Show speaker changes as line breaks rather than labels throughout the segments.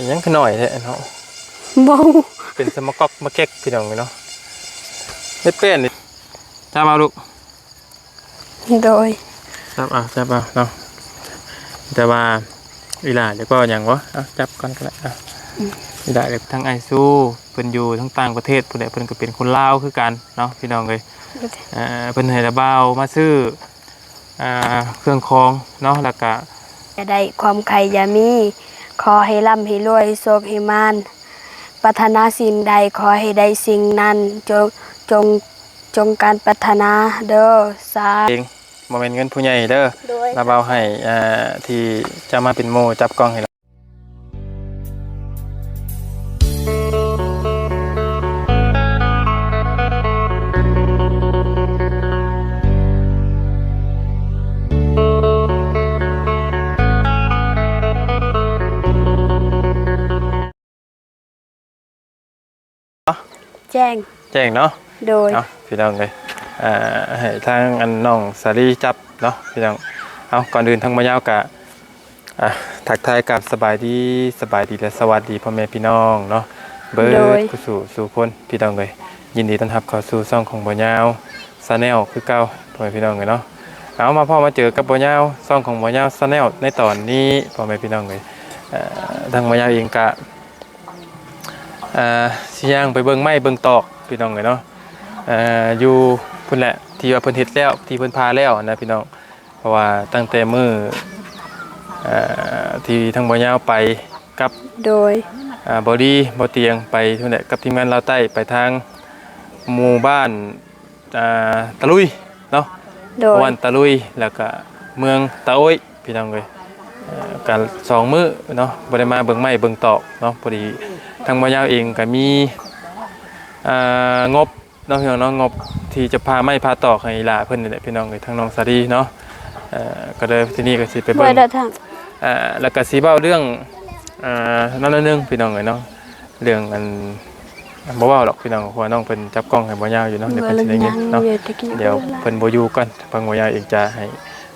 ยังขึ้นหน่อยแท้เนาะ
บ่
เป็นสมกอกมาเก๊กพี่น้องเนาะไม่เป็นนี่จับเอาลูก
โดย
จับเอาเนาะแต่ว่าอีหล่าเดี๋ยวก็อย่างวะจับก่อนก็ได้อีหล่าเดี๋ยวทั้งไอซูเพิ่นอยู่ทั้งต่างประเทศเพิ่นก็เป็นคนลาวคือกันเนาะพี่น้องเลยเพิ่นให้ระเบามาซื้อเครื่องคองเนาะแล้วก็
จะได้ความใครอย่ามีขอให้ร่ำให้รวยโชคให้มานปรารถนาสิ่งใดขอให้ได้สิ่งนั้นจงการปรารถนาเด้อสาธุ
บ่แม่นเงินผู้ใหญ่เด้อระเบาให้ที่จะมาเป็นโมจับกล้องให้
แจ้ง
เนาะ
โดย
พี่น้องเลยให้ทางอันน้องสาลีจับเนาะพี่น้องเอาก่อนอื่นทั้งมายาวกะทักทายกับสบายดีและสวัสดีพ่อแม่พี่น้องเนาะเบิร์ดผู้สู่คนพี่น้องเลยยินดีต้อนรับเข้าสู่ช่องของบ่ยาวซาแนลคือเก่าพ่อแม่พี่น้องเลยเนาะเอามาพ่อมาเจอกับบ่ยาวช่องของบ่ยาวซาแนลในตอนนี้พ่อแม่พี่น้องเลยทางบ่ยาวเองกะสิย่างไปเบิ่งไม้เบิ่งตอกพี่น้องเลยเนาะอยู่พุ่นแหละที่ว่าเพิ่นเฮ็ดแล้วที่เพิ่นพาแล้วนะพี่น้องเพราะว่าตั้งแต่มื้อที่ทางบ่ยาวไปกับ
โดย
บ่ดีบ่เตียงไปพุ่นแหละกับทีมงานลาวใต้ไปทางหมู่บ้านตะลุยเนาะวันตะลุยแล้วก็เมืองตะโอ้ยพี่น้องเอ้ยการ2มื้อเนาะบ่ได้มาเบิ่งไม้เบิ่งตอกเนาะพอดีทางบ่ยาวเองก็มีงบน้องพี่น้องงบที่จะพาไม้พาตอกให้หลาเพิ่นนี่แหละพี่น้องเอ้ยทางน้องสาลีเนาะก็เลยที่นี่ก็สิไปเบิ่งแล้วก็สิเว้าเรื่องนั่นนึงพี่น้องเอ้ยเนาะเรื่องอันบ่เว้าหรอกพี่น้องเพราะว่าน้องเพิ่นจับกล้องให้บ่ยาวอยู่เนาะเดี๋ยวเพิ่นสิได้ยินเนาะเดี๋ยวเพิ่นบ่อยู่ก่อนฟังบ่ยาวเองจะให้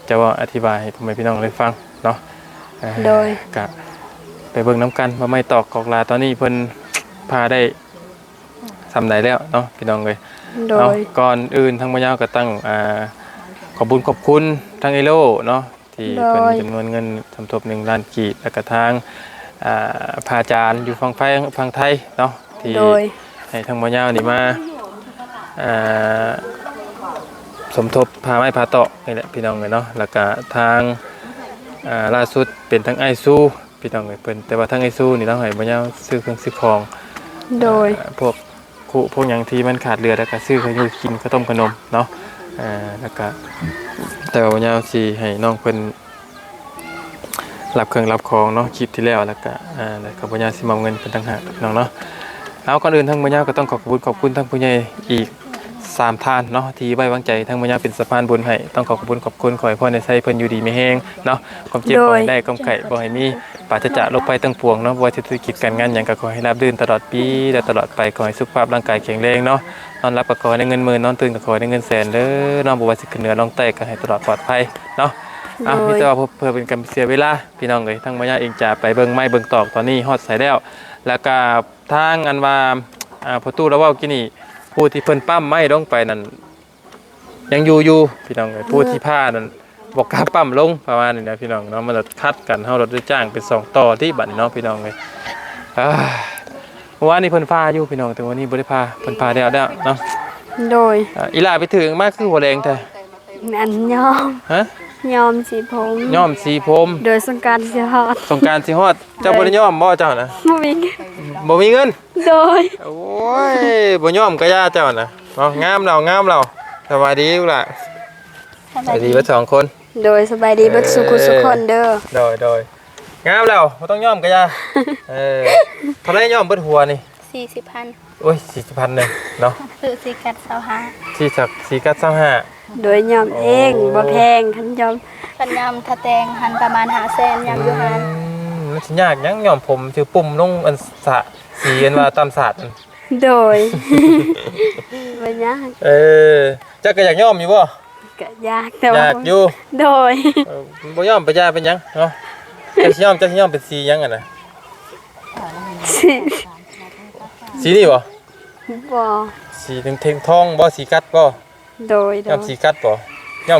จะว่าอธิบายให้พ่อแม่พี่น้องได้ฟังเนาะ
โดย
ก็ไปเบิ่งน้ำกันว่าไม้ตอกกอกลาตอนนี้เพิ่นพาได้ทำได้แล้วเนาะพี่น้องเลยก่อนอื่นทางบ่ยาวก็ตั้งขอบคุณทางเอโลเนาะที่เป็นจำนวนเงินสมทบ1 ล้านกีบแล้วก็ทางพาจารย์อยู่ฝั่งไทยเนาะที่ให้ทางบ่ยาวนี่มาสมทบพาไม้พาตอกนี่แหละพี่น้องเลยเนาะแล้วก็ทางล่าสุดเป็นทางไอซูพี่น้องเลยเป็นแต่ว่าทางไอซูนี่ต้องให้บ่ยาวซื้อเครื่องซื้อของ
โดย
พวกอย่างที่มันขาดเรือแล้วก็ซื้อให้อยู่กินข้าวต้มขนมเนาะแล้วก็แต่ว่าเนี่ยสิให้น้องเพิ่นรับเครื่องรับของเนาะคลิปที่แล้วแล้วก็แล้วก็บ่ยาวสิมอบเงินเพิ่นต่างหากน้องเนาะเอาก่อนอื่นทั้งบ่ยาวก็ต้องขอบคุณทั้งผู้ใหญ่อีก3 ท่านเนาะที่ไว้วางใจทั้งบ่ยาวเป็นสะพานบุญให้ต้องขอบคุณขอให้พ่อในไสเพิ่นอยู่ดีมีแฮงเนาะความเจ็บบ่ให้ได้ความไข้บ่ให้มีปราศจากโรคภัยทั้งปวงเนาะบ่ว่าธุรกิจการงานหยังก็ขอให้ราบรื่นตลอดปีและตลอดไปขอให้สุขภาพร่างกายแข็งแรงเนาะนอนรับก็ขอให้ได้เงินหมื่นนอนตื่นก็ขอให้ได้เงินแสนเด้อน้องบ่ว่าสิขึ้นเหนือลงใต้ก็ให้ตลอดปลอดภัยเนาะพี่แต่ว่าเพื่อเป็นการเสียเวลาพี่น้องเอ้ยทั้งบ่ยาวเองจะไปเบิ่งไม้เบิ่งตอกตอนนี้ฮอดใส่แล้วแล้วก็ทางอันว่าพอตู้แล้วเว้ากินนี่ผู้ที่เพิ่นปั้มไม้ลงไปนั่นยังอยู่พี่น้องเอ้ยผู้ที่พานั่นบอกกล้าปั้มลงประมาณนี้นะพี่น้องเนาะมันจะคัดกันเฮารถได้จ้างเป็น2 ต่อที่บัดนี้เนาะพี่น้องเอ้ยเมื่อวานนี้เพิ่นพาอยู่พี่น้องแต่วันนี้บ่ได้พาเพิ่นพาแล้วเนาะ
โดย
อีหล่าไปถึงมากคือหัวแดงแท้
อันยอมยอมสีผม โดยสงกรานต์สิฮอด
เจ้าบ่ได้ยอมบ่เจ้านะบ่มีเงิน
โดย
โอ้ยบ่ยอมก็ย่าเจ้านะเนาะงามเราสบายดีลูกหล่ะสบายดีเบิด2 คน
โดยสบายดีเบิดสุขคนเด้อ
โดยงามแล้วบ่ต้องยอมก็ย่าเท่าไหร่ยอมเบิดหัวนี่
40,000
โอ้ย40,000เลยเนาะ
คือ4กัด254
กัด25
โดยยอมเองบ่แพงคันยอม
ถ้าแต่งหันประมาณ500,000ยอมอยู่หัน
มันสิยากยังยอมผมถือปุ่มลงอันสะสีอันว่าตามศาสตร์
โดยบ่ยาก
จักก็อยากยอมอยู่บ่
ก็ยากแต่ว่า
อยากอยู่
โดย
บ่ยอมไปย่าเป็นหยังเนาะจะสิยอมเป็นสีหยังอ่ะนะ
สี
สีนี่บ่
บ่
สีเทงทองบ่สีกัดบ่
โดย
ย่อมสีกัดบ่ย่อ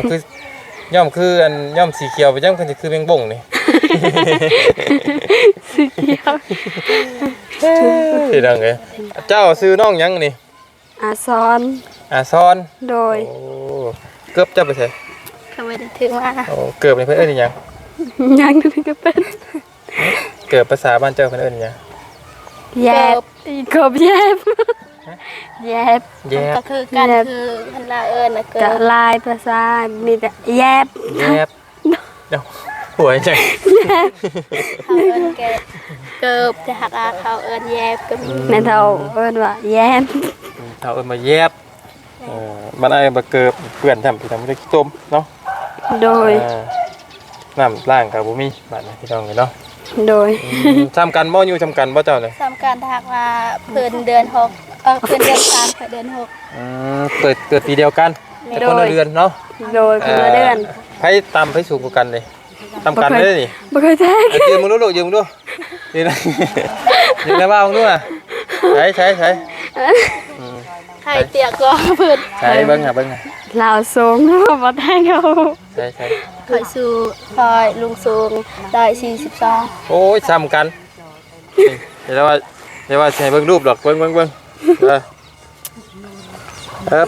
มคืออันย่อมสีเขียวไปย่อมคือแมงบ่งนี่
สีเขียว
สิดังเอ้ยเจ้าซื้อน้องหยังนี่
อาซอน
อาซอน
โดย
โอ้เกือบจะไปใส่
เขาไม่ได้ถือมา
โอ้เกือบนี่เพิ่นเอิ้นอิหยัง
ยังนึกก็เป็น
เกือบภาษาบ้านเจ้าเพิ่นเอิ้นอิหยัง
แยบกบแยบแยบ
แยบ
ก็คือกันคือพันลาเอิญนะเกิ
กะ
ด
ลายภาษามีแต่แยบ
แยบเดี๋ยวหัวจัง
เขาเอิญแกเกิบจะหักอาเขาเอิญแยบก็มี
ในเท่าเอิ้นว่าแยบ
เท่าเอิ้นมาแยบบ้านอ้ายบ่เกือบเพื่อนทำพี่ทำบ่ได้ขี้ต้มเนาะ
โดย
น้ำล้างกับบุมีบ้านนี้พี่น้องเลยเนาะ
โดย
ทำกันบ่อยู่ทำกันบ่เจ้าเลย
ทำการทักมาเพิ่นเดือน6เพิ่นเดือน3ค่ะเดือน6
เกิดปีเดียวกันแต่คนละเดือนเนาะ
โดยคนละเดือน
ไผตำไผสูงกว่ากันเลยตำกันได้นี่
บ่เคยแท้ง
ยืมมึงดูลูกยืมมึงดูยืมนะยืมนะบ้ามึงดูอ่ะใช้
ใครเตียก็เพิ่น
ใช้เบิ้งเบิ้ง
ลาวสูงบ่แท้งเขา
ใช้
คอยสู่คอยลุงสูงได้42
โอ้ยซ้ำกันเดี๋ยวว่าใช้เบิ้งรูปดอกเบิ้งครับ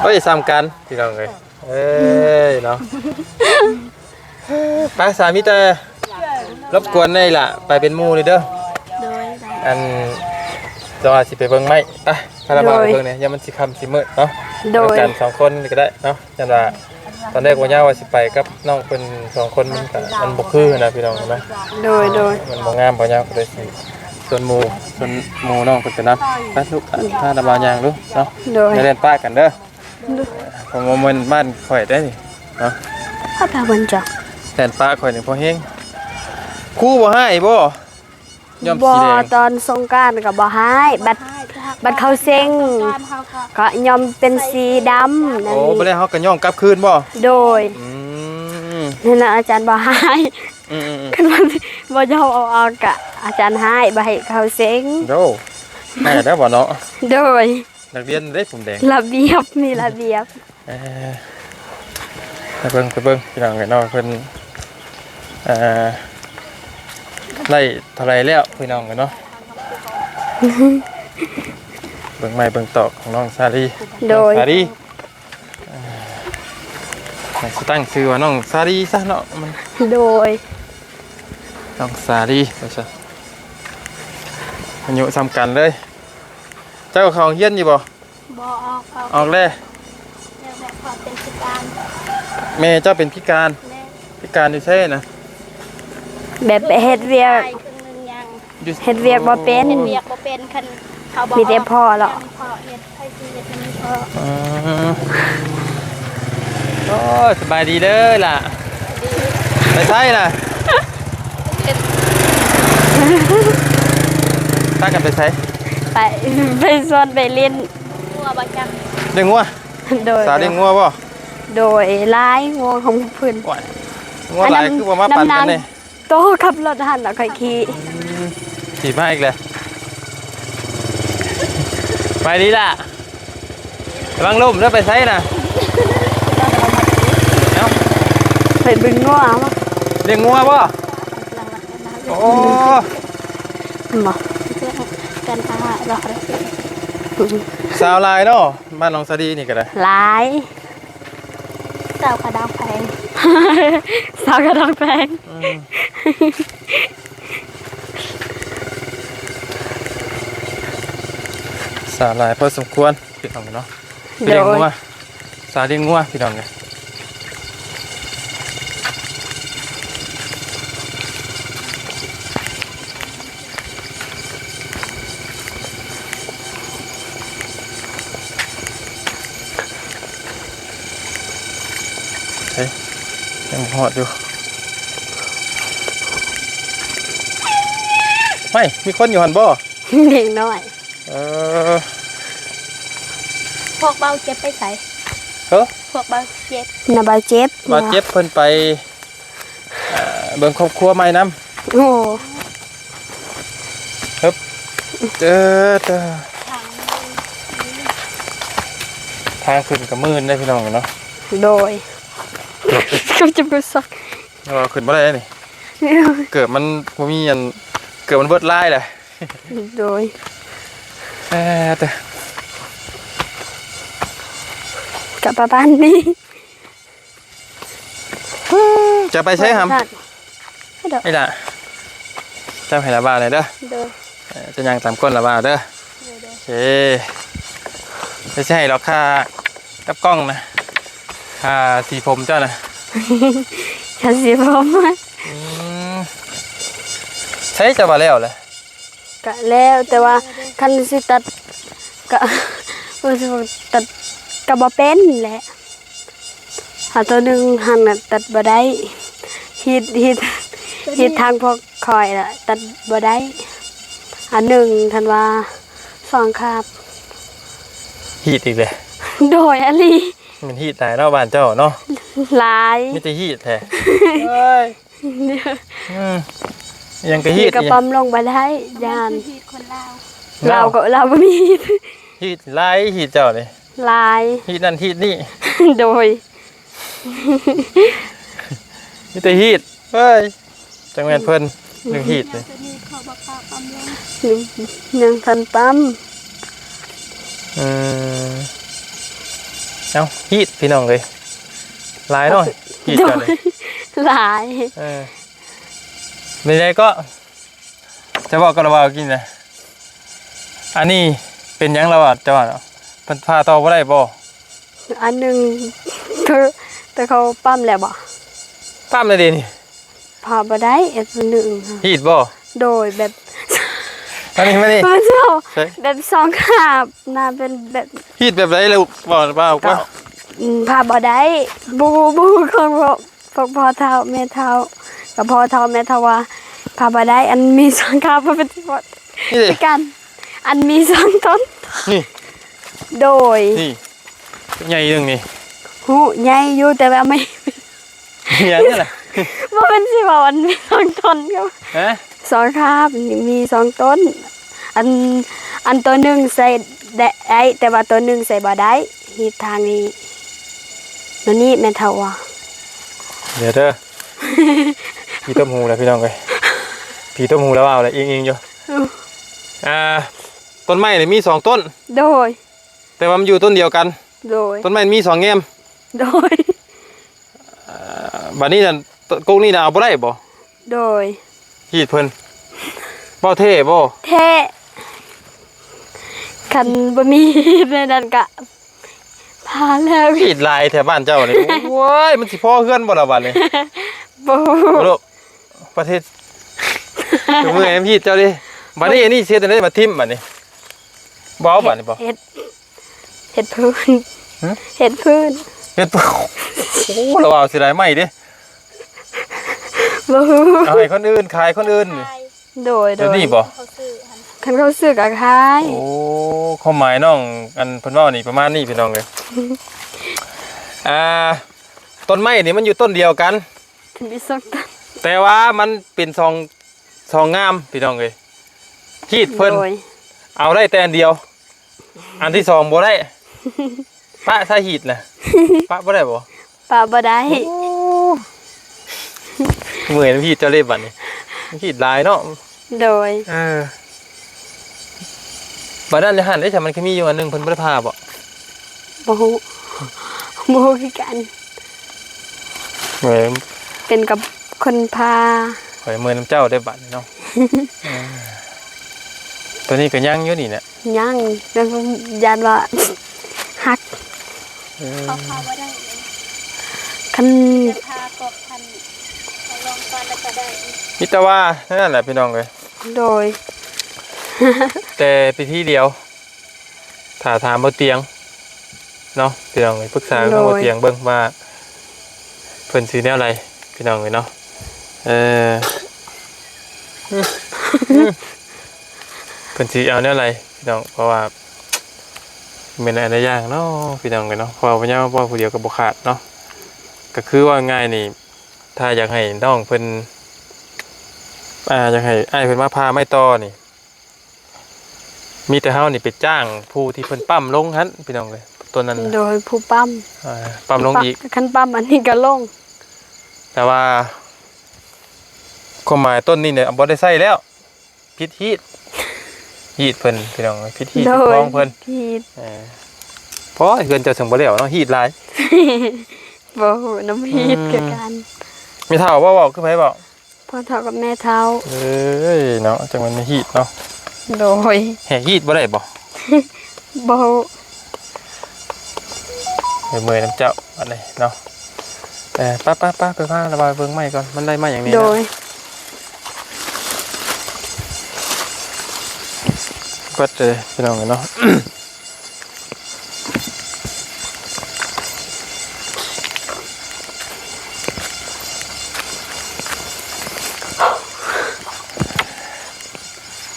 โอ้ยซ้ำกันพี่น้องเลยเอ้ยเนาะปาสามิตรรบกวนได้ล่ะไปเป็นหมู่เลยเด้อ
โดย
อันจะว่าสิไปเบิ่งไหมอ่ะพาราบาลเบิ่งเนี่ยยังมันสิคำสิมืดเนาะ
โดย
กัน2คนก็ได้เนาะยันว่าตอนแรกว่าย่าว่าสิไปกับน้องเพิ่น2คนมันก็มันบ่คือนะพี่น้องเนาะ
โดย
มันบ่งามบ่ยาวก็เลยสิส่วนหมู่น้องเพิ่นก็นำไปลูกพาราบาลย่างดูเนาะ
โดย
อย่าเล่นป้ากันเด้อผมว่ามันบ้านข่อยได้นี่เนาะ
ถ้าพาวันจัก
แล่นป้าข่อยนี่พอแฮงครูบ่ให้บ่ยอม
บ่
สีแดง
ตอนสงกรานต์ก็บ่ให้บัดเขาเซ็ง
การเฮาก็
ก็ยอมเป็นสีดำนั่
โอ้
น
บ่ได้เฮาก็ย่องกลับคืนบ่
โดย
อืม
นั่นน่ะอาจารย์บ่ให้
อืม
คันว่าบ่ยอมเอาออกกะอาจารย์ให้บ่ให้เขาเซ็ง
โดให้ได้บ่เนาะ
โดย
นักเรียนได้ผมแดง
ระเบียบมีระเบียบ
เอ่อไปเบิ่งพี่น้องกันเนาะเพิ่นไล่เท่าไรแล้วพี่น้องกันเนาะ เบิ่งไม้เบิ่งตอกของน้องซาลี
โดย
น้องซาลีสิตั้งชื่อว่าน้องซาลีซะเนาะมัน
โดย
น้องซาลีว่าซะอายุซ้ำกันเลย เจ้าเขาเฮียนอยู่บ่
บ่ออกเขา
ออกแล้ว
แม่ขอเป็นพิการ
แม่เจ้าเป็นพิการ
แม่
พิการอยู่ใช่นะ
แบบไปเฮ็ดเวียก
ครึ่งนึงยัง
อยู่
เฮ็ดเวียกบ่เป็น
เฮ็ดเวียกบ่เป็นคันเขาบ่
มีแต่พ่อหรอก
พ่อเฮ็ดให้สิเฮ็ดให้มีพ่อ
อ๋อโอ้ยสบายดีเด้อล่ะไปใช่ล่ะตั้งกันไปใช้
ไปไปสวนไปเล่น
งัวบ่จัก
เลี้ยงงัว
โดย
สาวเลี้ยงงัวป่ะ
โดยหลายงวงของเพิ่น
งัวหลายคือว่ามาปั่นกันเนี่ย
โตขับรถหันแล้วค่อยขี่
ขี่มาอีกเลยไปดีล่ะระวังล่มแล้วไปใช้น่ะเอ้า
ไปบึงงัวมา
เลี้ยงงัวป่ะโอ้
บ่
กันทหารรอได้
สาวลายเนาะบ้านน้องสาดีนี่ก็ได้
หลาย
เจ้ากระดาวแพง
สาวกระดองแพง
สาวลายพอสมควรพี่น้องเนาะไป
โด
เลี้ยง
ย
งัวสาวเลี้ยงงัวพี่น้องกันเฮ้ยยังหอดอยู่ไม่มีคนอยู่หันบ่
เด็กน้อย
เออ
พวกเบาเจ็บไปใส่
เฮ้อ
พวกเบาเจ็บ
น่ะบาดเจ็บ
มาเจ็บเพิ่นไปเบิ่งครอบครัวใหม่นำ
โอ้
เจอทางขึ้นกับมืนได้พี่น้องเนาะ
โดยก็จะไปสัก
เราขึ้นมาได้นี่เกิดมันมีอันเกิดมันเบิดลายเลย
โดย
แต่
กับประมาณนี้
จะไปใช้หำ
ให้ดอก
ไอ้ล่ะจำให้ละบาทเลยเด้อ
โดย
จะยังตามก้นละบาทเด้อโอเคไม่ใช่หรอกค่ากับกล้องนะค่าสีผมเจ้านะ
ฉันสีพร้อมไหม
ใช้จะมาแล้วเลย
กะแล้วแต่ว่าคันสิตัดกะรู้สึกว่าตัดกะบ่เป็นแหละหาตัวหนึงหันน่ะตัดบ่ได้ฮิตทางพวกคอยน่ะตัดบ่ได้อันหนึ่งทันว่าสองครับ
ฮีดอีกเลย
โดยอลี
มันฮีดหลายเนาะบ้านเจ้าเนาะ
หลาย
ไม่แต่ฮีดแท้เอ้ยยังกะฮี
ฮี
ด
กระ
อีก
ปั๊มลงบ่ได้ยาน
ที่คนลาว
เราบ่มีฮีต
ฮีดหลายฮีดเจ้าเลย
หลาย
ฮีดนั่นฮีดนี่
โดย
มีแต่ฮีดเฮ้ยจังแม่นเพิ่นหนึ่งฮีดเลย
ตัวนี้เขาบอกว่าปั๊มลง
ยังทันปั๊ม
เอ้าฮีดพี่น้องเลยหลายหน่อยฮีด
โด
กันเลย
ยหลาย
ในใจก็จะบอกกับเราว่ากินนะอันนี้เป็นหยังเราอ่ะจะว่าเพิ่นพาต่อบ่ได้บ่
อันหนึ่งแต่เขาปั๊มแล้วบ่
ตามเลยดินี่
พาบ่ได้อันหนึ่งค่ะ
ฮีดบ่
โดยแบบ
อันนี้มานี่
มันเจ้า
ใช่
แบบสองขาบน่าเป็นแบบ
ฮีดแบบไรเลยบอกว่า
พาบ่ได้บูคนพวกพ่อเฒ่าแม่เฒ่ากับพ่อเฒ่าแม่เฒ่าว่าพาบ่ได้อันมีสองขาบเป็นที่บ่
นี่ดิ
กัน อันมีสองต้น
นี่
โดย
นี่ใหญ่หนึงนี่
หูใหญ่อยู่แต่ว่าไม่
ใหญ่นี่แหละ
บ่เป็นสิว่าอันมีสองต้นครับ
ฮะ
สองครับมีสองต้น อันตัวหนึ่งใส่ได้แต่ว่าตัวหนึ่งใส่บ่ได้ฮีทางนี้ตัวนี้แม่นเท่าว่า
เดี๋ยวเด้อพี่ต้มหูแล้วพี่น้องเอ้ยพี่ต้มหูแล้วเอาอะไรอิงอยู่ต้นไม้นี่มี2ต้น
โดย
แต่ว่ามันอยู่ต้นเดียวกัน
โดย
ต้นไม้มี2แง่ม
โดย
บัดนี้น่ะกกนี่น่ะเอาบ่ได้บ่
โดย
ฮีดเพิ่นบ่เท่บ่
แท้คันบ่มีในนั้นกะพาแล้ว
ฮีดลายแถวบ้านเจ้านี่ โอ้ยมันสิพอเฮือนบ่ล่ะบัดนี้
บ่
บ่ลูกประเทศตัวมือให้ฮีดเจ้าดิบัดนี้อันนี้เสียแต่ได้มาทิ่มบัดนี้บ่เอาบัดนี้บ่
เฮ็ดพื้น
ฮะ
เฮ็ดพื้น
เฮ็ดโอ้เราเอาสิได้ไหมดิ
บ่ฮู้
เอาให้คนอื่นขายคนอื่นนี่
โดย
เดี๋ยวนี้บ่
เขาซื้อหัน
คันเขาซื้อกะขาย
โอ้ความหมายน้องอันเพิ่นเว้านี่ประมาณนี้พี่น้องเอ้ยต้นไม้นี่มันอยู่ต้นเดียวกัน
มีสองต้น
แต่ว่ามันเป็นซองงามพี่น้องเอ้ยฮีดเพิ่น
โดย
เอาได้แต่อันเดียว อันที่2บ่ได้ ปะถ้าฮีดน่ะ ปะบ่ได้บ่
ปลาบ่ได้
เมื่อยน้ำฮีดเจ้าเล่บัดนี่ฮีดหลายเนาะ
โดย
บัดนั้นเลยหั่นได้แต่มันก็มีอยู่อันหนึงเพิ่นบ่ได้พาบ่
บ่ฮู้บ่ฮู้คือกัน
เมื่อย
เป็นกับคนพา
ข่อยเมื่อยน้ำเจ้าได้บัดนี่เนาะ ตัวนี้ก็ยังอยู่นี่แหละ
ยังแล้วก็ยานว่าหัก
เขาพาว่าได้
คัน
จะพากบพันเขาลองฟันแล้วก็ได้
มิตรว่านั่นแหละพี่น้องเอ้ย
โดย
แต่ไปที่เดียวถ้าถามบ่เตียงเนาะพี่น้องเอ้ยปรึกษากับบ่เตียงเบิ่งว่าเพิ่นสิแนวใดพี่น้องเอ้ยเนาะเพิ่นสิเอาแนวใดพี่น้องเพราะว่าแม่นอันใดอย่างเนาะพี่น้องเอ้ยเนาะเพราะว่าย่าว่าผู้เดียวก็บ่ขาดเนาะก็คือว่าง่ายนี่ถ้าอยากให้น้องเพิ่น อยากให้อ้ายเพิ่นมาพาไม้ต่อนี่มีแต่เฮานี่ไปจ้างผู้ที่เพิ่นปั๊มลงหั่นพี่น้องเอ้ยตัวนั้นน่ะ
โดยผู้ปั๊ม
ปั๊มลงอีก
คันปั๊มอันนี้ก็ลง
แต่ว่าความหมายต้นนี้เนี่ยบ่ได้ใส่แล้วพิษฮีดเพิ่นพี่น้องพิษฮีด
โด
พิษ
ย
คลองเพิ่น
ฮีด
เพราะเพิ่นจะถึงบ่แล้วเนาะฮีดหลาย
บ่ฮู้น้ำฮีดคือกัน
มีเท่าบ่คือไผบอก
พ่อเฒ่ากับแม่เฒ่า
เอ้ยเนาะจังมันฮีดเนาะ
โดย
แห่ฮีดบ่ได้บ่
บ่ฮู้
เมื่อยน้ำเจ้าอันนี้เนาะป้าไปพาระบายเบิ่งไม้ก่อนมันได้มาอย่างนี้
โด
นะ
ย
ก็จะพี่น้องเนาะ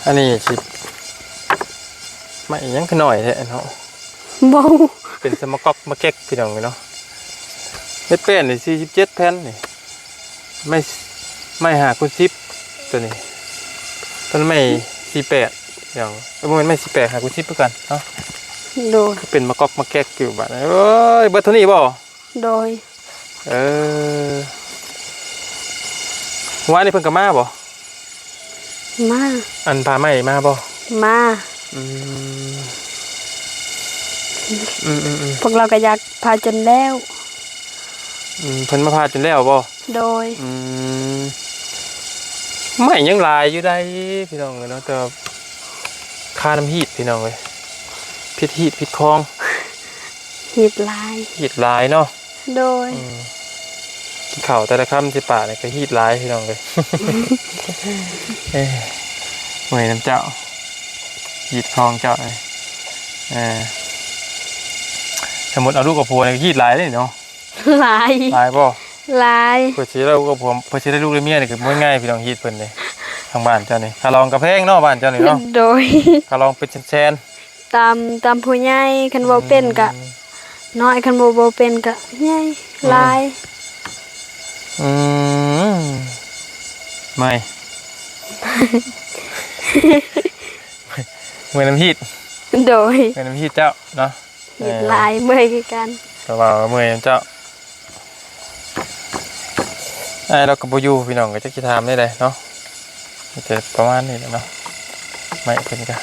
อันนี้สิไม่ยังขึ้นหน่อยแท้เนาะ
บ่ฮู้
เป็นสมก๊อกมาเก๊กพี่น้องเนาะเม็ดเป็นนี่47แผ่นนี่ไม่5x10ตัวนี้ต้นไม้48อย่างมันไม่48 5x10เพื่อกันเนาะ
โดย
เป็นมะกอกมาแก๊กอยู่บัดเอ้ยเบิดเท่านี้บ่
โดย
ว่านี่เพิ่นก็มาบ่
มา
อันพาไม้มาบ่
มา
อืม
พวกเราก็อยากพาจนแล้ว
เพิ่นมาพาจนแล้วบ่
โดย
ไม่ยังหลายอยู่ได้พี่น้องเนาะแต่ค่าน้ำฮีดพี่น้องเว้ยพิษฮีดพิษคลอง
ฮีดลาย
ฮีดหลายเนาะ
โดย
กินข้าวแต่ละคำสิป่าเนี่ยก็ฮีดหลายพี่น้องเลย เมื่อยน้ำเจ้าฮีดคลองเจ้าเลยสมมติเอาลูกกับผัวเนี่ยฮีดหลายเลยเนาะ
ลาย
หลายป่ะ
ลาย
เพื่อชีได้ลูกกับผัวเพื่อชีได้ลูกได้เมียเนี่ยก็ง่ายพี่น้องฮีดเพิ่นเลยทางบ้านเจ้านี่คาลองกระเพงเนาะบ้านเจ้านี่เนาะ
โดย
คาลองเป็นแชน
ตามผู้ใหญ่คันบ่เป็นกะน้อยคันบ่เป็นกะใหญ่ลาย
ไม่ เมื่อยน้ำฮีด
โดย
เมื่อยน้ำฮีดเจ้าเนาะ
ฮีดลายเมื่อยคือกัน
แต่ว่าเมื่อยน้ำเจ้าเรากับบูยูพี่น้องก็จะคิดทำได้เลยเนาะจะประมาณนี้แหละเนาะไม่เป็นกัน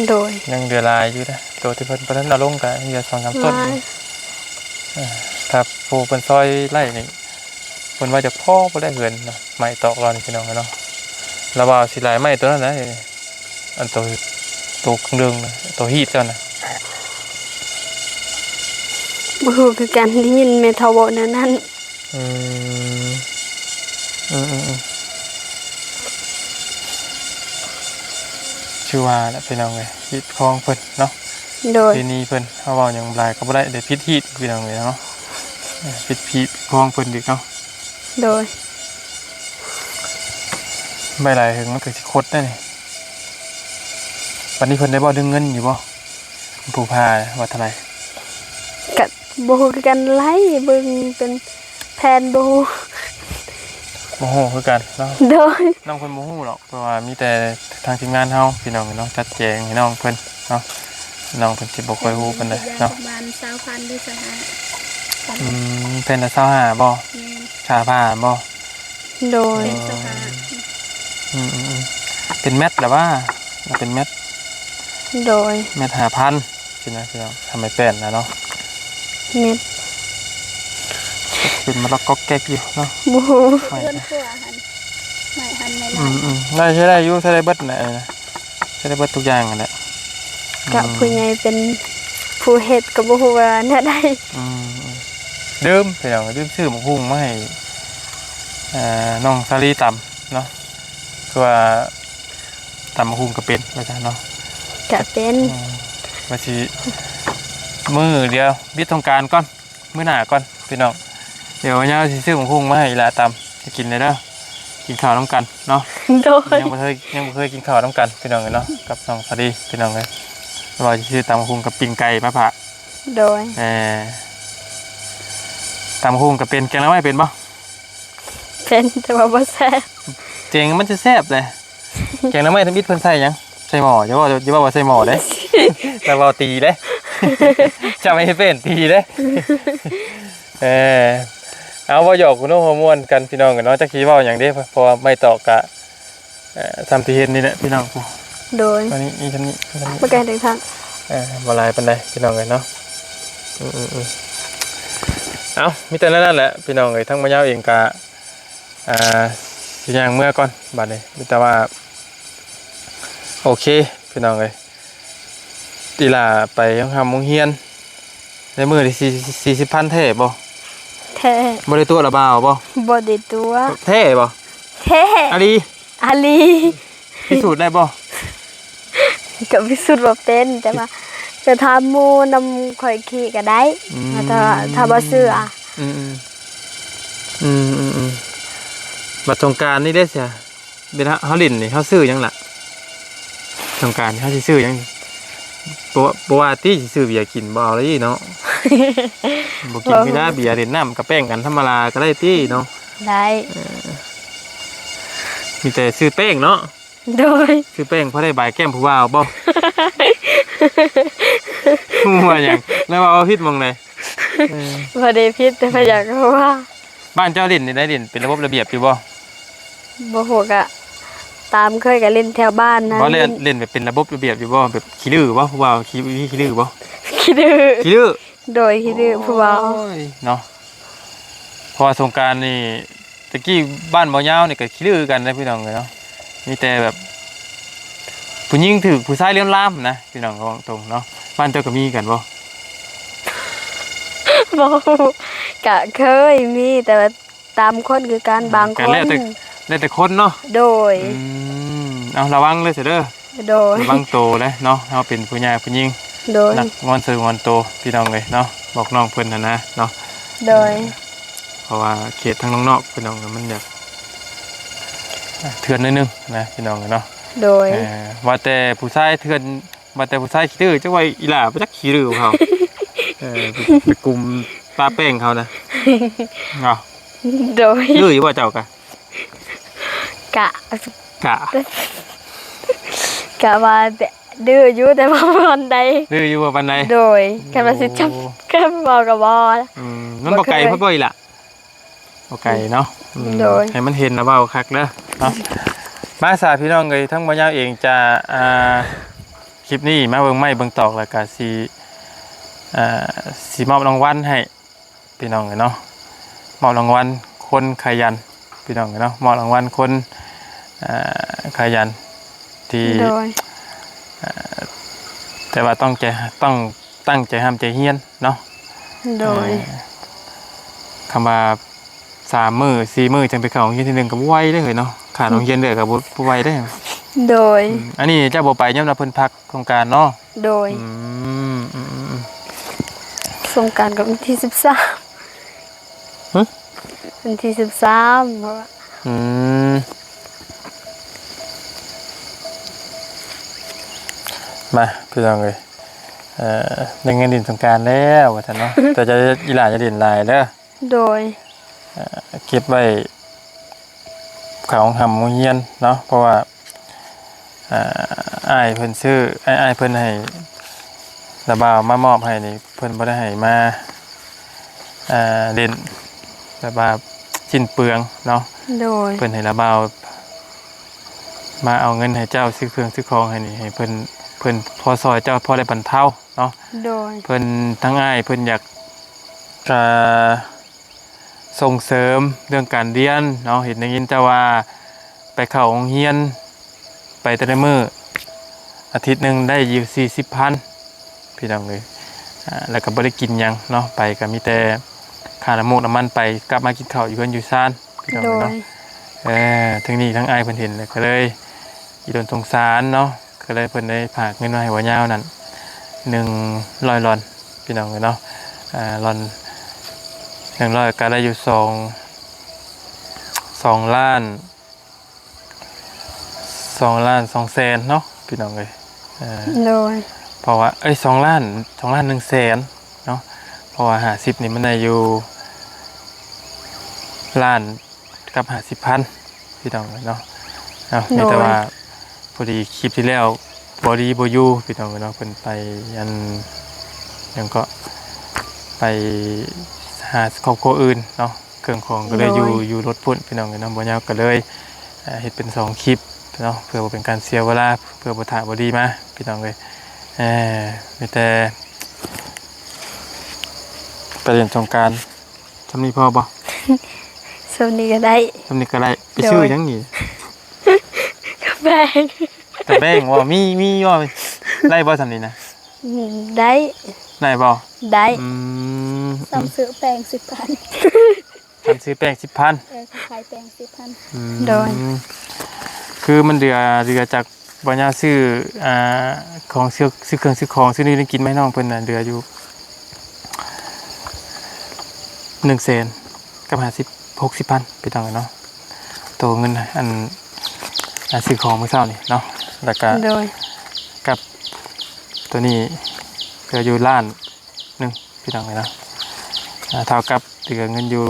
โดย
ยังเดือดลายอยู่นะตัวที่เพิ่นเพิ่นเอาลงกันเดือ2-3ต้นถ้าปูเป็นซอยไล่นี่เพิ่นว่าจะพ่อบ่ได้เงินเนาะไม่ตอกรอนพี่น้องเนาะระบาสิหลายไม้ตัวนั้นนะอันตัวเรื่องนะตัวฮีทเจ้านะ
บ่ฮู้คือกันได้ยินแม่เฒ่าเว้าแนวนั้น
ชื่อว่าแหละพี่น้องเลยฮีทคลองเพิ่นเนาะ
โดย
ทีนี้เพิ่นเฮาเว้าหยังหลายก็บ่ได้เดี๋ยวพิษฮีทพี่น้องเลยเนาะพิษคลองเพิ่นอีกเนาะ
โดย
ใบลายถึงมันเกิดสิคดได้นี่วันนี้เพิ่นได้บ่ดึงเงินอยู่บ่ผู้พาว่าเท่าไหร่
กะบ่ฮู้คือกันไล่เบิ่งเป็นแผนบ่ฮู้
บ่ฮู้คือกันเนาะ
โดย
น้องเพิ่นบ่ฮู้หรอกเพราะว่ามีแต่ทางทีมงานเฮาพี่น้องเนาะจัดแจงให้น้องเพิ่นเนาะน้องเพิ่นสิบ่ค่อยฮู้ปานใดเนาะ
ประมาณ20,000หรือ25,000
เพิ่นละ25บ่
แม่น
ค่าผ้าบ่
โดย
เป็นแมตหรือว่าเป็นแมต
โดย
5,000สินะพี่น้องทำไมแป้นนะเนาะ
เม็ด
เป็นมะละกอแก๊กอยู่เนาะ
บ่ฮู้
ไม่
เพื่อนครัวหันไม่หันไม่ลาย
ได้ใช้ได้อยู่ใช้ได้เบิดนะใช้ได้เบิดทุกอย่างนั่นแหละ
กะผู้ใหญ่เป็นผู้เฮ็ดก็บ่ฮู้ว่าแนวใด
เดิมพี่น้องเดิมซื้อหมูหุ้งมาให้น้องซาลีตำเนาะคือว่าตำหมูหุ้งก็เป็นว่าจ้ะเนาะ
กะเป็น
ว่าสิมื้อเดียวบิดทงการก่อนมื้อหน้าก่อนพี่น้องเดี๋ยววันนี้สิซื้อหมูหุ้งมาให้อีหลาตำจะกินเลยเด้อกินข้าวน้ำกันเนาะ
โดย
ยังบ่เคยกินข้าวน้ำกันพี่น้องเลยเนาะกับน้องซาลีพี่น้องเลยว่าจะซื้อตำหมูหุ้งกับปิ้งไก่มาผ่า
โดย
ตำหมูหุ้งกับเป็นแกงแล้วไม่เป็นปะ
เป็นแต่ว่าบ่แซ่บ
เจงมันจะแซ่บเลยแกงน้ำมันทำอิดเพิ่นใส่หยังใส่หม้อจะว่าใส่หม้อเด้ แต่ว่าตีเด้ จะไม่ให้เป็นตีเด้ เอาว่าหยอกคุณโน้ฮอร์โมนกันพี่น้องกันเนาะจะคิดว่าอย่างนี้เพราะว่าไม่ตอกกะทำที่เห็นนี่แหละพี่น้อง
โดย
ตอนนี้อีชั้นนี้
บ่ไกลถึงทาง
มาลายปันใดพี่น้องกันเนาะเอามีแต่นั่นแหละพี่น้องเลยทั้งมะยาวเองกะสิอย่างเมื่อก่อนบัดนี้มีแต่ว่าโอเคพี่น้องเลยตีลาไปยังทำมงเฮียนในมือที่40,000เท่บ่
แท้
บ่ได้ตัวละบ่าวบ่
บ่ได้ตัว
เท่บ่
แท้
อันนี้
อาลี
พิสูจน์ได้บ่
ก็พิสูจน์บ่เป็นแต่ว่าจะทำหมู่นำข่อยขี่ก็ได้ถ้าบ่ซื้ออ่ะ
บัตรสงกรานต์นี่ได้เสียเป็นเฮาลิ้นนี่เฮาซื้อหยังล่ะสงกรานต์เฮาสิซื้อหยังบ่ว่าติสิซื้อเบียร์กินบ่เอาเลยเนาะ บ่กินไม่ได้เบียร์เล่นน้ำกับแป้งกันธรรมดาก็ได้ติเนาะ
ได้
มีแต่ซื้อแป้งเนาะ
โดย
ซื้อแป้งพอได้บายแก้มผู้บ่าวบ่ ว่าหยังแล้วว่าเอาผิดหม่องใด
บ่ได้ผิดแต่ว่าอยากรู้ว่า
บ้านเจ้าลิ้นนี่ได้ลิ้นเป็นระบบระเบียบอยู่บ่
บ่ฮู้ก็ตามเคยก็เล่นแถวบ้านนะ
บ่เล่นแบบเป็นระบบระเบียบอยู่บ่แบบขี้ดื้อบ่ผู้บ่าวขี้ดื้อบ่
ขี้ดื้อ
ขี้ดื้อ
โดยขี้ดื้อผู้เว้า
โอ้ยเนาะเพอสงกรานต์นี่ตะกี้บ้านบ่ยาวนี่ก็ขี้ดื้อกันนะพี่น้องเนาะมีแต่แบบผู้หญิงถือผู้ชายเลี้ยงล่ามนะพี่น้องก็ตรงเนาะบ้านเจ้าก็มีกันบ่
บ่ฮู้ก็เคยมีแต่ว่าตามคนคือการบางคน
แล้วแต่คนเนาะ
โดย
เอาระวังเลยเสียเด้อ
โดย
ระวังโตเลยเนาะเฮาเป็นผู้ใหญ่ผู้หญิง
โดย
นักงอนซื้องอนโตพี่น้องเลยเนาะบอกน้องเพิ่นนะเนาะ
โดย
เพราะว่าเขตทางนอกพี่น้องมันอยากเถื่อนนิดนึงนะพี่น้องเนาะ
โดย
ว่าแต่ผู้ชายเถื่อนว่าแต่ผู้ชายขี้ดื้อจังว่าอีหล่าไปจักขี้ดื้อของเขาไปกลุ่มปลาแป้งเขานะเนาะ
โดย
ดื้ออยู่ว่าเจ้ากะ
กะ
กะ
กะว่าดื้ออยู่แต่ว่าบ่อนใด
ดื้ออยู่ว่าปานใด
โดยแค่ว่าสิจับแค่บอกก็บ่
มันบ่ไกลเพิ่นบ่อีหล่ะบ่ไกลเนาะ
โดย
ให้มันเห็นนะเว้าคักเด้อเนาะมาสาพี่น้องเอ้ยทั้งบ่ยาวเองจะคลิปนี้มาเบิ่งไม้เบิ่งตอกแล้วก็สิมอบรางวัลให้พี่น้องเนาะมอบรางวัลคนขยันพี่น้องเนาะมอบรางวัลคนขยันที่
โดย
แต่ว่าต้องตั้งใจทำใจเฮียนเนาะ
โดย
คำว่า3 มื้อ 4 มื้อจังไปเข้าโรงเรียนทีนึงก็บ่ไหวเด้อเนาะขาดโรงเรียนเด้อก็บ่ไหวเด้อ
โดย
อันนี้เจ้าบ่ไปยามเพิ่นพักโครงการเนาะ
โดย สงกรานต์กับวันที่13
ฮะ
วันที่13เพราะว่า
มาพี่น้องเอ้ยได้เงินดินสงกรานต์แล้วว่าซั่นเนาะ แต่จะอีหลาจะดินหลายเด้อ
โดย
เก็บไว้เขาของหำโรงเรียนเนาะเพราะว่าอ้ายเพิ่นซื้ออ้ายเพิ่นให้ระบาวมามอบให้นี่เพิ่นบ่ได้ให้มาเล่นระบาวสิ้นเปลืองเนาะ
โดย
เพิ่นให้ระบาวมาเอาเงินให้เจ้าซื้อเครื่องซื้อของให้นี่ให้เพิ่นพอซอยเจ้าพอได้บรรเทาเนาะ
โดย
เพิ่นทั้งอ้ายเพิ่นอยากส่งเสริมเรื่องการเรียนเนาะเห็นได้ยินแต่ว่าไปเข้าโรงเรียนไปแต่ละมื้ออาทิตย์หนึงได้อยู่40,000พี่น้องเลยแล้วก็บ่ได้กินหยังเนาะไปก็มีแต่ค่าน้ำมูกน้ำมันไปกลับมากินข้าวอยู่เพิ่นอยู่ซ่านพี่น้อง
โด
เนาะ
ย
ทั้งนี้ทั้งอ้ายเพิ่นเห็นเลยก็เลยอีโดนสงสารเนาะก็เลยเพิ่นได้ฝากเงินมาให้ว่ายาวนั่น100 ลอนพี่น้องเนาะลอน100ก็ได้อยู่2ล้าน2แสนเนาะพี่น้องเลย
โดย
เพราะว่า2 ล้าน1แสนเนาะเพราะว่า50นี่มันได้อยู่ล้านกับ50,000พี่น้องเลยเนาะ เนาะแต่ว่าพอดีคลิปที่แล้วบอดี้บอยู่พี่น้องเนาะเพิ่นไปอันยังก็ไปหาครอบครัวอื่นเนาะเครื่องของก็เลยอยู่รถพุ่นพี่น้องเนาะบ่ยาวก็เลยเฮ็ดเป็น2คลิปเนาะเพื่อบ่เป็นการเสียเวลาเพื่อบ่ถ่ายบอดี้มาพี่น้องเลยมีแต่ไปเรียนสงกรานต์ทำนี่พอบ่
สำนี้ก็ได้
ทำนี่ก็ได้ไปชื่อหยังนี่
กาแฟ
กระแบงว่ามีว่าได้บ่ทำนี่นะ
ได้
ได้บ่
ได้
ซ้ำซื้อแปลง10,000
ทำซื้อแป้ง10,000
ขายแปลง10,000
โดย
คือมันเดือจากบ่ยาซื้อของซื้อเครื่องซื้อของซื้อนี่กินไหมน้องเพิ่นน่ะเดืออยู่100,000กับ60,000ไปต่างกันเนาะตัวเงินอันซื้อของมื้อเช้านี่เนาะแล้วก็
โดย
กับตัวนี้เหลืออยู่ล้านหนึงพี่น้องเลยเนาะเท่ากับเหลือเงินอยู่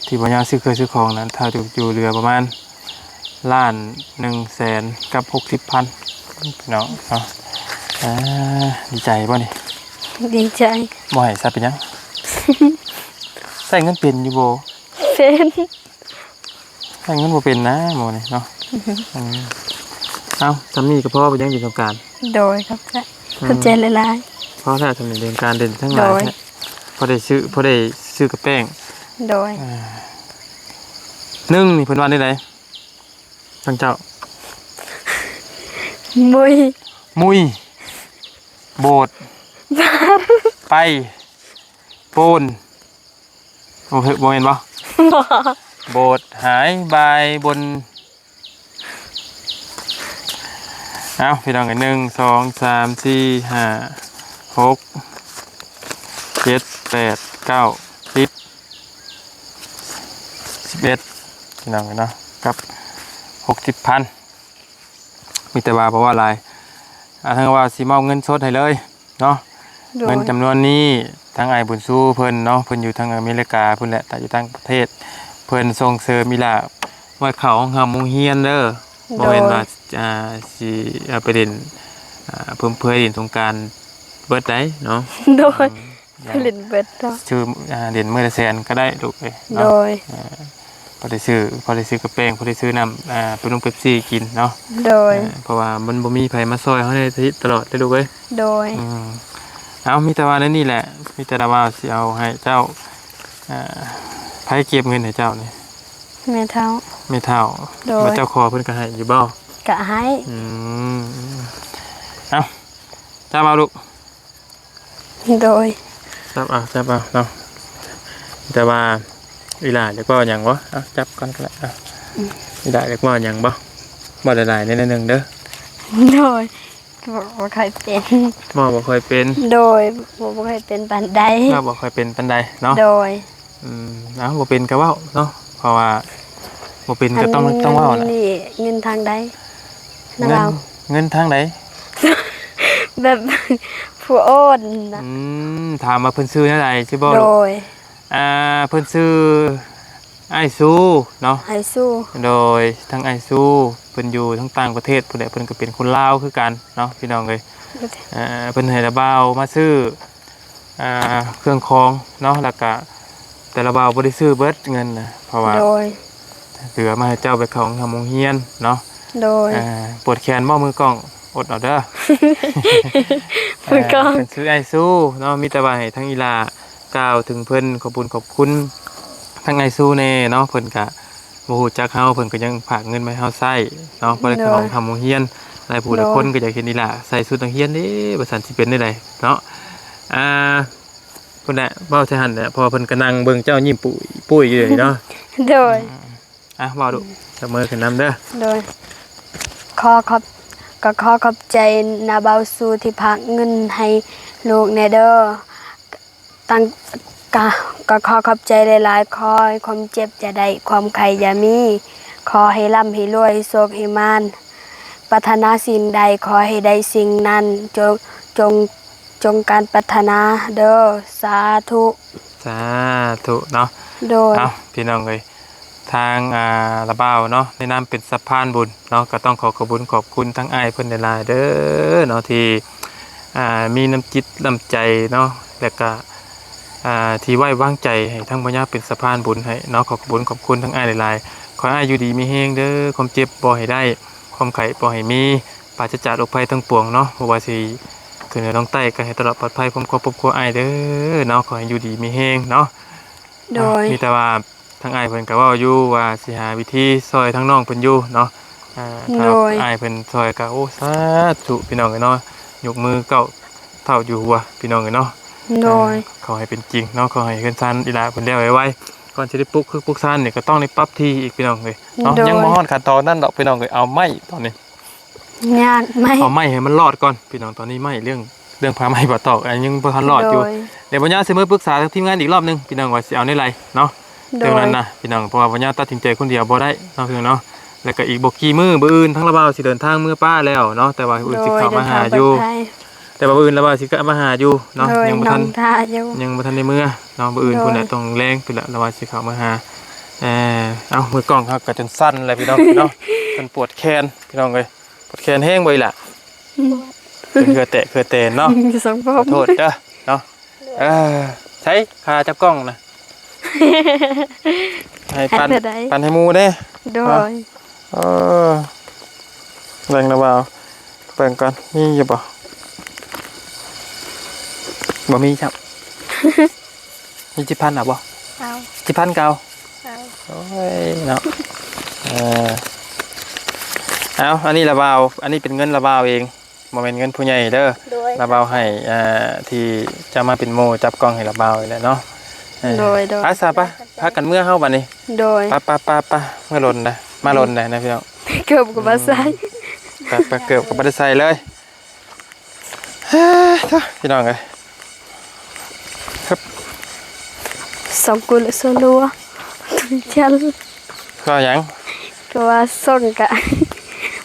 ที่บ่ยาซื้อเครื่องซื้อของนั้นเท่าอยู่เหลือประมาณ1,100,000กับ60,000พี่น้องเนาะดีใจบ่นี่
ดีใจ
บ่ให้ซะเป็นหยัง ใส่เงินเป็นอยู่บ่
เป็น
ใส่เงินบ่เป็นนะหมอนี่เนาะเอ้าทำนี่ก็เพราะว่าไปยังอยู่สงกรานต์
โดยครับเข้าใจหลาย
เพราะถ้าทำในเรื่องการเดินทั้งหลายเนี่ยพอได้ซื้อกับแป้ง
ๆโดย
นึ่งนี่เพิ่นว่าได้ไดทั้งเจ้า
มุย
มุยโบดไปโปนบ่เห็นบ่ โบดหายบายบนเอาพี่น้องกัน1 2 3 4 5 6 7 8 9 10 11พี่น้องกันเนาะกับ60,000มีแต่ว่าเพราะว่าอะไรทั้งว่าสิมอบเงินสดให้เลยเนาะ
โดย
เงินจำนวนนี้ทั้งไอ้บุญสู้เพิ่นเนาะเพิ่นอยู่ทางอเมริกาเพิ่นแหละแต่อยู่ต่างประเทศเพิ่นส่งเสริมมีล่ะว่าเขาของเฮามุงเฮียนเด้อบ่แม่นว่าสิไปเล่นเพิ่มเพื่อเล่นสงกรานต์เบิดได้เนาะ
โดยผลิตเบิดเนาะ
ชื่อเล่นมื้อละแสนก็ได้ลูกเอ้ย
โด
เนาะ
ย
พอได้ซื้อกระแป้งพอได้ซื้อน้ำเป็นนมเป๊ปซี่กินเนาะ
โดย
เพราะว่ามันบ่มีไผมาซอยเฮาในตลอดได้ลูกเอ้ย
โดย
เอามีแต่ว่านั่นนี่แหละมีแต่ว่าสิเอาให้เจ้าไผเก็บเงินให้เจ้านี่
แม่เท้า
ไม่เท่า
โดย
มาเจ้าคอเพิ่นก็ให้อยู่บ่
กะให้
เอาจับเอาลูก
โดย
จับเอาเนาะแต่ว่าอีหล่าเดี๋ยวก็หยังวะเอาจับก่อนก็ได้อีหล่าเดี๋ยวก็หยังบ่หลายๆนิดนึงเด้อ
โดยบ่เคยเป็น
บ่ค่อยเป็น
โดยบ่เคยเป็นปานใด
บ่ค่อยเป็นปานใดเนาะ
โดย
เอาบ่เป็นก็เว้าเนาะเพราะว่าบ่เป็นก็ต้องเว้าล่ะ
นี่เงินทางใดนะ
เงิน
เรา
เงินทางไหน
แบบผู้โอนนะ
ถามมาเพิ่นซื้อเท่าไหร่สิบ่
โด
ลูก
ย
เพิ่นซื้อไอซูเนาะ
ให้สู้
โดยทั้งไอซูเพิ่นอยู่ทั้งต่างประเทศเพิ่นเพิ่นก็เป็นคนลาวคือกันเนาะพี่น้องเอ้ยเพิ่นให้ระบ่าวมาซื้อเครื่องคองเนาะแล้วก็แต่ละบ่าวบ่ได้ซื้อเบิดเงินนะเพราะว่า
โดย
เหลือมาให้เจ้าไปเข้าโรงเรียนเนาะ
โดย
ปวดแขนบ่มือกล้องอดเอาเด้อ
มือกล้อง
เพิ่นซื้อไอซูเนาะมีแต่ว่าให้ทั้งอีหลากล่าวถึงเพิ่นขอบคุณทั้งไอซูแน่เนาะเพิ่นก็บ่ฮู้จักเฮาเพิ่นก็ยังฝากเงินมาให้เฮาใช้เนาะบ่ได้ของทำโรงเรียนหลายผู้หลายคนก็อยากเห็นอีหล่าใส่ชุดนักเรียนเด้บ่ซั่นสิเป็นได้ไดเนาะเพิ่นน่ะเว้าใส่หั่นแหละเพราะว่าเพิ่นก็นั่งเบิ่งเจ้ายิ้มปุ้ยอยู่นี่เนาะ
โดย
เว้าดูจับมือขึ้นนำเด้อ
โดยขอขอบใจนาเบาสูที่พักเงินให้ลูกแนเด้อตั้งก็ขอขอบใจหลายๆขอให้ความเจ็บจะได้ความไข้อย่ามีขอให้ร่ำให้รวยโชคให้มานปรารถนาสิ่งใดขอให้ได้สิ่งนั้นจงการปรารถนาเด้อสาธุ
สาธุเนาะ
โดย
พี่น้องเอ้ย ทางระเบ้าเนาะในนามเป็นสะพานบุญเนาะก็ต้องขอบคุณขอบคุณทั้งอ้ายเพิ่นหลายๆเด้อเนาะที่มีน้ำจิตน้ำใจเนาะแล้วก็ที่ไว้วางใจให้ทั้งบ่ยาวเป็นสะพานบุญให้เนาะขอบคุณขอบคุณทั้งอ้ายหลายๆขอให้อ้ายอยู่ดีมีแฮงเด้อความเจ็บบ่ให้ได้ความไข้บ่ให้มีปราศจากโรคภัยทั้งปวงเนาะบ่ว่าสิขึ้นเหนือลงใต้ก็ให้ตลอดปลอดภัยผมขอปกครัวอ้ายเด้อเนาะขอให้อยู่ดีมีแฮงเนาะ
โดย
มีแต่ว่าทางอ้ายเพิ่นก็เว้าอยู่ว่าสิหาวิธีซอยทั้งน้องเพิ่นอยู่เนาะถ้าอ้ายเพิ่นซอยก็โอ้สาธุพี่น้องเอ้ยเนาะยกมือเก้าเท่าอยู่หัวพี่น้องเอ้ยเนาะ
โดย
ขอให้เป็นจริงเนาะขอให้เพิ่นซันอีหลาเพิ่นแล้วไว้ๆก่อนสิได้ปลุกคือปลุกซันนี่ก็ต้องได้ปรับที่อีกพี่น้องเอ้ยเนาะยังบ่ฮอดขั้นตอนนั้นดอกพี่น้องเอ้ยเอาไม้ตอนนี้
ยากไหม
เอาไม้ให้มันรอดก่อนพี่น้องตอนนี้ไม้เรื่องพาไม้บ่ตอกอันยังบ่ทันรอดอยู่
โดย
เดี๋ยวปัญญาสิมาปรึกษากับทีมงานอีกรอบหนึงพี่น้องว่าสิเอาในไรเนาะ
โด
เรื่อง
ย
นั้นนะพี่น้องเพราะว่าปัญญาตัดสินใจคนเดียวบ่ได้เนาะพี่น้องเนาะแล้วก็อีกบ่กี่มื้อมื้ออื่นทั้งระบ่าวสิเดินทางมื้อป้าแล้วเนาะแต่ว่าอื่นสิเข้ามาหาอยู่แต่ว่ามื้ออื่นระบ่าวสิกลับมาหาอยู่เนาะ
โดย
ยังบ่
น้
ทั
อน งทาอยู่
ยังบ่ทันในมื้อเนาะมื้ออื่น
โดย
พุ่นน่ะต้องแรงพุ่นละระบ่าวสิเข้ามาหาเอามือกล้องครับก็จนสั่นเลยพี่น้องเนาะจนปวดแขนพี่น้องเอ้ยปวดแขนแห้งเบ่ล่ะเป็นเหือแตะเหือแตนเนาะ
สองพ
ขอโทษเด้อเนาะใช้คาจับกล้องนะ ให้ปันให้หมูเด้
โดย
เออแบ่งนะบ่าวแบ่งกันนี่อย่าบ่มีครับ มีจิพันอ่ะบ่
เอา
จิพันเก่า
เอา
โอ้ยเนาะเอาอันนี้ระบ่าวอันนี้เป็นเงินระบ่าวเองบ่เป็นเงินผู้ใหญ่เด้อ
โดย
ระบ่าวให้ที่จะมาเป็นโมจับกล้องให้ระบ่าวนี่แหละเนาะ
โดยโดย
อาสาปะพักกันเมื่อเฮาบัดนี้
โดย
ปะเมื่อลนนะมาลนนะพี่น้อง
เกือบกับมาใส่
ปะเกือบกับบัตรใส่เลยพี่น้องเลย
สองกุลโซลัวฉัน
ก็ยัง
ก็ว่าส่งกะ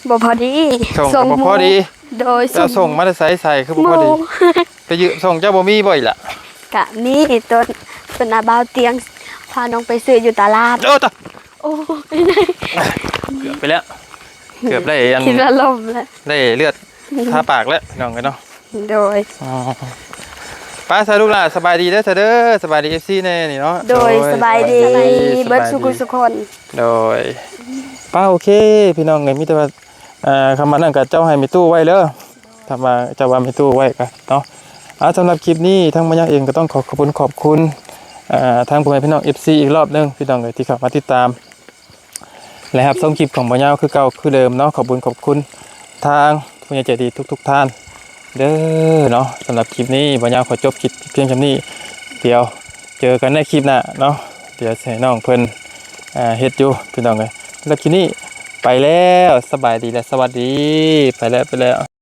บ่พอดี
ส่งกับพอดี
โดย
เจ้าส่งมาได้ใส่คือบ่พอดีไปยืมส่งเจ้าบ่มีบ่อยล่ะ
กะมีต้นอาบาวเตียงพาน้องไปซื้ออยู่ตลาด
โอ้ตะ
โอ้ยได้
เกือบไปแล้วเกือบได้อัน
คิดว่าลมแล้ว
ได้เลือดทาปากแล้วพี่น้องเลยเนาะ
โดย
ป้าสาลูกหลานสบายดีเด้อเด้อสบายดี FC แน่นี่เนาะ
โดยสบายดีเบิดสุขุสุคน
โดยป้าโอเคพี่น้องไงมีแต่ว่าคำมันนั่นกับเจ้าให้มีตู้ไว้เด้อถ้าว่าเจ้าว่ามีตู้ไว้กันเนาะสำหรับคลิปนี้ทั้งบรรยากเองก็ต้องขอบคุณทางพ่อแม่พี่น้อง FC อีกรอบนึงพี่น้องเลยที่เข้ามาติดตามและครับส่งคลิปของบรรยากคือเก่าคือเดิมเนาะขอบคุณทางผู้ใหญ่ใจดีทุกท่านเด้อเนาะสำหรับคลิปนี้บรรยากขอจบคลิปเพียงแค่นี้เดี๋ยวเจอกันในคลิปหน้าเนาะเดี๋ยวให้น้องเพิ่นเฮ็ดอยู่พี่น้องเลยแล้วคลิปนี้ไปแล้วสบายดีและสวัสดีไปแล้ว